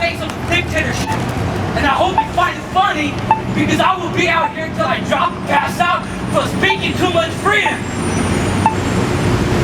States of dictatorship. And I hope you find it funny, because I will be out here until I drop and pass out for speaking too much freedom.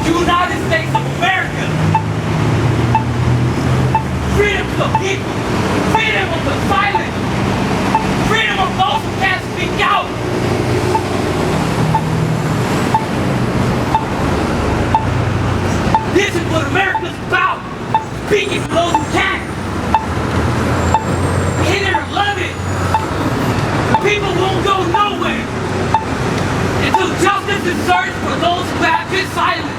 United States of America. Freedom to the people. Freedom of the silent. Freedom of those who can't speak out. This is what America's about. Speaking for those who can't. Hate it or love it. The people won't go nowhere until justice is served for those who have been silent.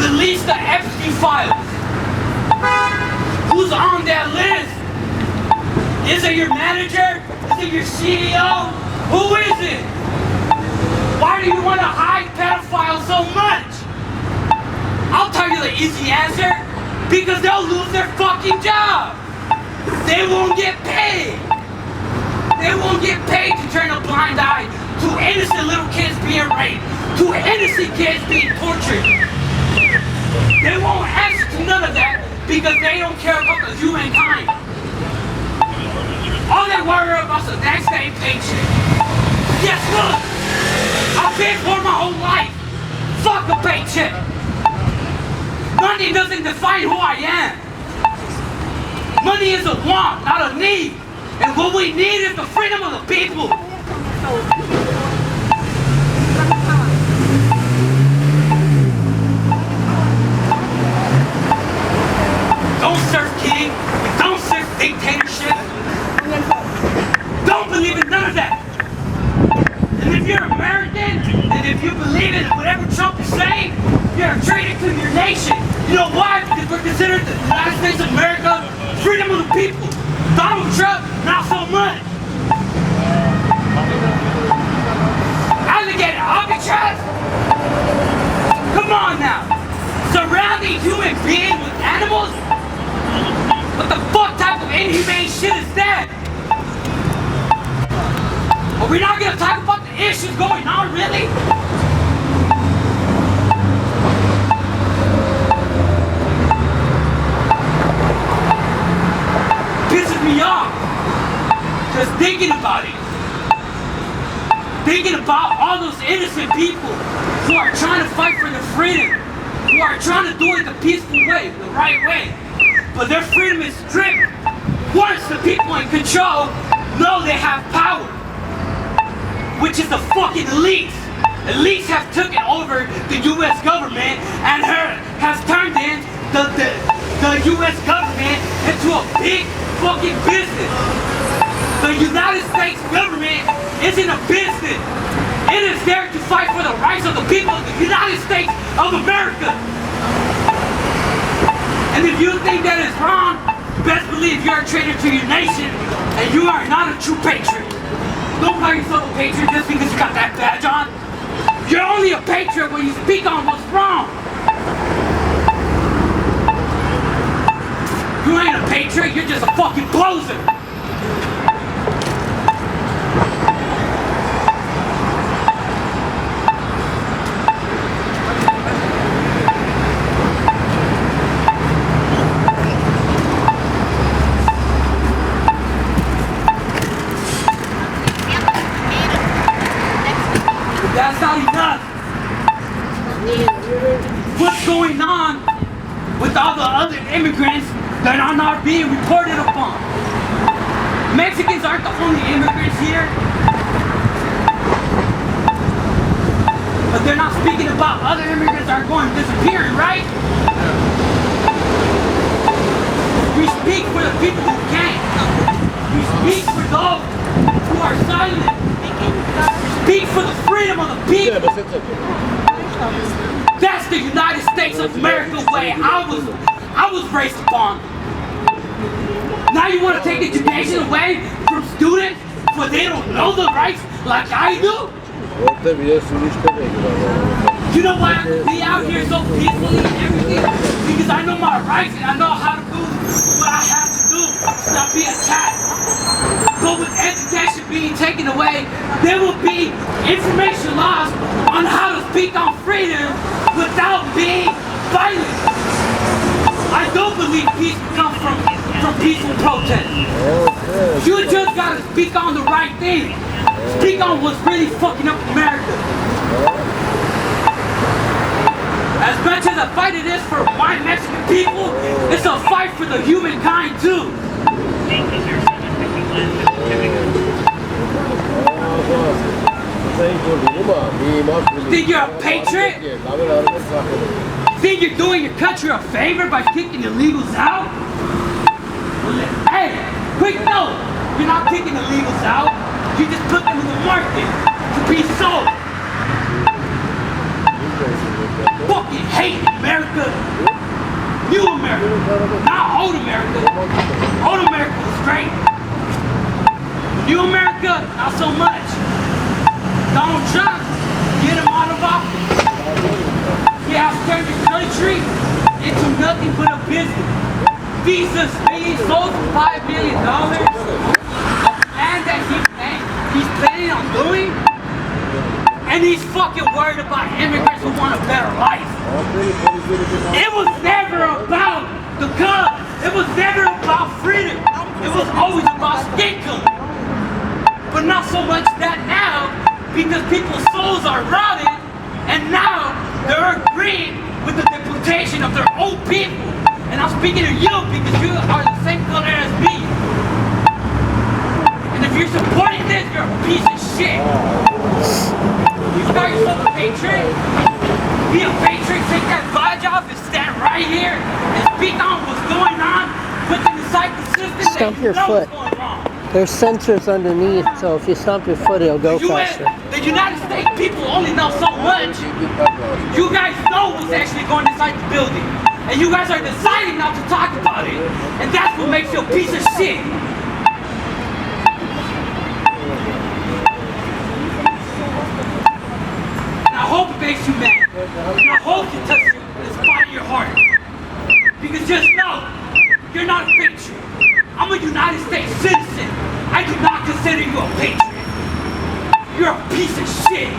Release the Epstein files. Who's on that list? Is it your manager? Is it your CEO? Who is it? Why do you want to hide pedophiles so much? I'll tell you the easy answer. Because they'll lose their fucking job. They won't get paid. They won't get paid to turn a blind eye to innocent little kids being raped, to innocent kids being tortured. They won't answer to none of that because they don't care about the humankind. All they worry about is the next day paycheck. Guess what? I've been poor my whole life. Fuck a paycheck. Money doesn't define who I am. Money is a want, not a need. And what we need is the freedom of the people. Don't serve king. Don't serve dictatorship. Don't believe in none of that. And if you're American, and if you believe in whatever Trump is saying, you're a traitor to your nation. You know why? Because we're considered the United States of America, freedom of the people. Donald Trump, not so much. Alligator Alcatraz? Come on now. Surrounding human beings with animals? What the fuck type of inhumane shit is that? Are we not gonna talk about the issues going on, really? Pisses me off. Just thinking about it. Thinking about all those innocent people who are trying to fight for their freedom, who are trying to do it the peaceful way, the right way. But their freedom is stripped once the people in control know they have power. Which is the fucking elites. Elites have taken over the U.S. government and has turned in the U.S. government into a big fucking business. The United States government isn't a business. It is there to fight for the rights of the people of the United States of America. And if you think that is wrong, best believe you're a traitor to your nation and you are not a true patriot. Don't call yourself a patriot just because you got that badge on. You're only a patriot when you speak on what's wrong. You ain't a patriot, you're just a fucking poser. That's not enough. What's going on with all the other immigrants that are not being reported upon? Mexicans aren't the only immigrants here. But they're not speaking about other immigrants that are going disappearing, right? We speak for the people who can't. We speak for those who are silent. Speak for the freedom of the people. That's the United States of America way I was raised upon. Now you want to take education away from students for they don't know the rights like I do? You know why I can be out here so peacefully and everything? Because I know my rights and I know how to do what I have to do to not be attacked. But with education being taken away, there will be lost on how to speak on freedom without being violent. I don't believe peace comes from peaceful protest. You just gotta speak on the right thing. Speak on what's really fucking up America. As much as a fight it is for white Mexican people, it's a fight for the humankind too. Think you're a patriot? Think you're doing your country a favor by kicking illegals out? Hey, quick note, you're not kicking illegals out. You just put them in the market to be sold. Fucking hate America. New America, not old America. Old America was great. New America, not so much. Donald Trump, get him out of office. He has turned the country into nothing but a business. Visas being sold for $5 million. And that he's planning on doing. And he's fucking worried about immigrants who want a better life. It was never about the guns. It was never about freedom. It was always about skin color. But not so much that now, because people's souls are rotted, and now they're agreeing with the deportation of their own people. And I'm speaking to you because you are the same color as me. And if you're supporting this, you're a piece of shit. You call yourself a patriot? Be a patriot, take that badge off and stand right here and speak on what's going on within the psychic system. Stomp your foot. There's sensors underneath, so if you stomp your foot, it'll go faster. The United States people only know so much. You guys know what's actually going inside the building. And you guys are deciding not to talk about it. And that's what makes you a piece of shit. And I hope it makes you mad. And I hope it touches the spot of your heart. Because just know, you're not a patriot. I'm a United States citizen. I do not consider you a patriot. You're a piece of shit.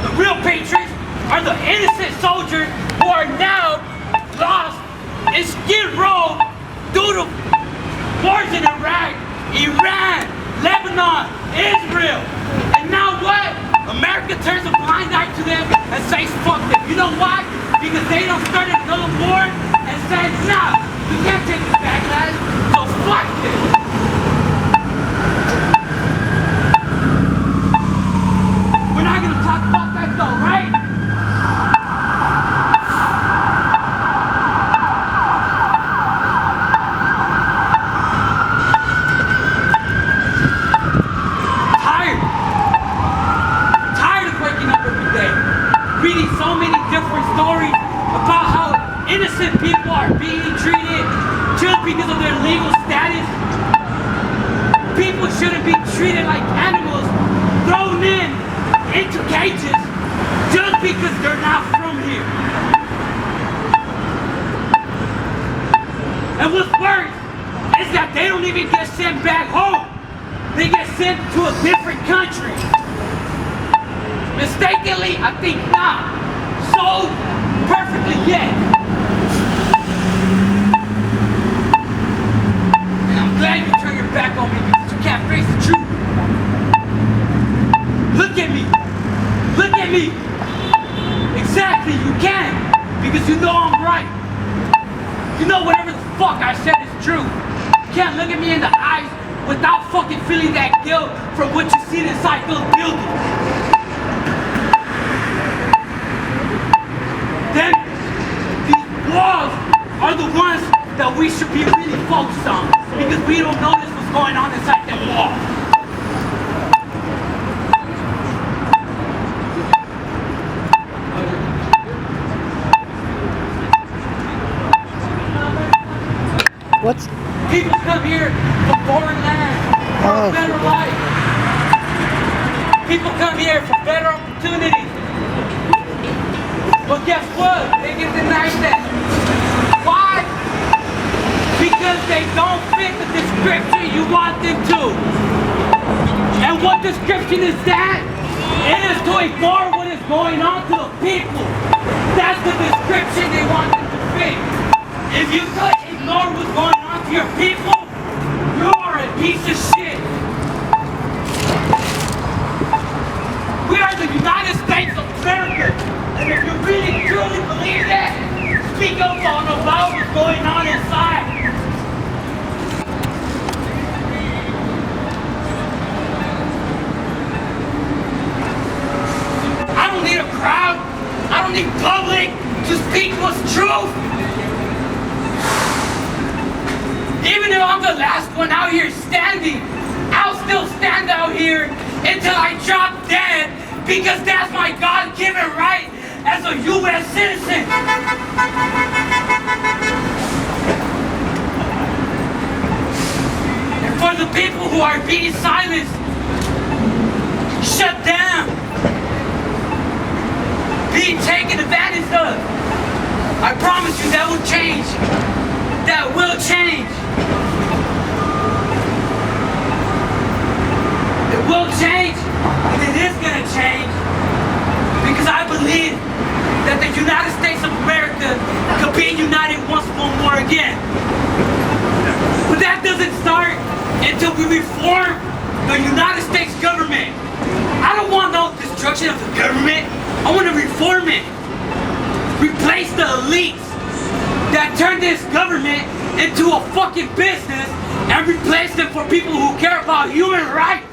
The real patriots are the innocent soldiers who are now lost in Skid Row due to wars in Iraq, Iran, Lebanon, Israel. And now what? America turns a blind eye to them and says fuck them. You know why? Because they don't start another war and say, nah, we can't take this backlash, so fuck this. We're not gonna talk about that though, right? Tired of waking up every day, reading so many different stories about how innocent people are being treated just because of their legal status. People shouldn't be treated like animals, thrown into cages just because they're not from here. And what's worse is that they don't even get sent back home. They get sent to a different country. Mistakenly, I think not. So perfectly yet. And I'm glad you turned your back on me because you can't face the truth. Look at me. Look at me. Exactly, you can. Because you know I'm right. You know whatever the fuck I said is true. You can't look at me in the eyes without fucking feeling that guilt from what you see inside those buildings. Then, these walls are the ones that we should be really focused on because we don't notice what's going on inside that wall. What's... People come here from foreign land for a better life. People come here for better opportunities. But guess what? They get denied that. Why? Because they don't fit the description you want them to. And what description is that? It is to ignore what is going on to the people. That's the description they want them to If you could ignore what's going on to your people, you are a piece of shit. We are the United States of America. And if you really truly believe that, speak up on about what's going on inside. I don't need a crowd. I don't need public to speak what's truth. Even if I'm the last one out here standing, I'll still stand out here until I drop dead, because that's my God-given right as a U.S. citizen. And for the people who are being silenced, shut down, being taken advantage of, I promise you that will change. That will change. It will change, and it is gonna change, because I believe that the United States of America could be united once more again. But that doesn't start until we reform the United States government. I don't want no destruction of the government. I want to reform it. Replace the elites that turned this government into a fucking business, and replace them for people who care about human rights.